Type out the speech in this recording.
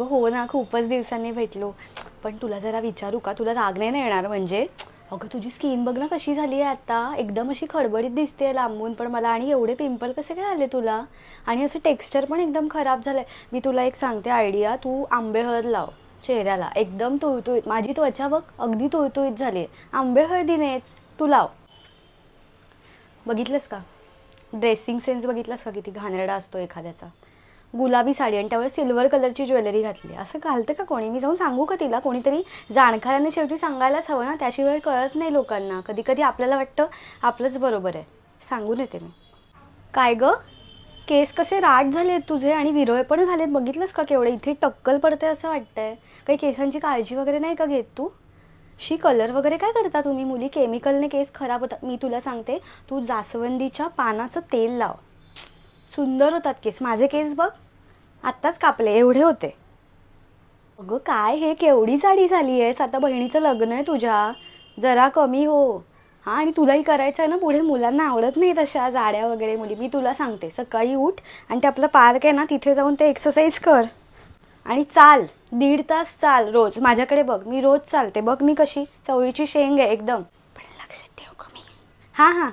हो ना, खूपच दिवसांनी भेटलो. पण तुला जरा विचारू का? तुला राग नाही ना येणार म्हणजे? अगं तुझी स्किन बघ ना कशी झाली आहे आता. एकदम अशी खडबडीत दिसते लांबून पण मला, आणि एवढे पिंपल कसे काय आले तुला? आणि असं टेक्स्चर पण एकदम खराब झालंय. मी तुला एक सांगते आयडिया, तू आंबे हळद लाव चेहऱ्याला. एकदम तुळतुळीत. माझी त्वचा बघ अगदी तुळतुळीत झाली आहे. आंबे हळदीनेच तू लाव. बघितलंस का? ड्रेसिंग सेन्स बघितलास का किती घाणेरडा असतो एखाद्याचा? गुलाबी साडी आणि त्यावर सिल्वर कलरची ज्वेलरी घातली. असं घालते का कोणी? मी जाऊन सांगू का तिला? कोणीतरी जाणकाराने शेवटी सांगायलाच हवं ना, त्याशिवाय कळत नाही लोकांना. कधी कधी आपल्याला वाटतं आपलंच बरोबर आहे. सांगून येते मी. काय गं? केस कसे राठ झालेत तुझे, आणि विरळे पण झालेत. बघितलंस का केवढे? इथे टक्कल पडते असं वाटतंय. काही केसांची काळजी वगैरे नाही का घेत तू? शी कलर वगैरे काय करता तुम्ही मुली? केमिकलने केस खराब होतात. मी तुला सांगते, तू जास्वंदीच्या पानाचं तेल लाव. सुंदर होतात केस. माझे केस बघ आत्ताच कापले एवढे होते. अगं काय हे, केवढी जाडी झाली आहेस आता. बहिणीचं लग्न आहे तुझ्या. जरा कमी हो. हां, आणि तुलाही करायचं आहे ना पुढे. मुलांना आवडत नाही तशा जाड्या वगैरे मुली. मी तुला सांगते, सकाळी उठ आणि ते आपलं पार्क आहे ना तिथे जाऊन ते एक्सरसाइज कर. आणि चाल. 1.5 तास चाल रोज. माझ्याकडे बघ, मी रोज चालते. बघ मी कशी चवळीची शेंग आहे एकदम. पण लक्षात ठेव कमी. हां हां.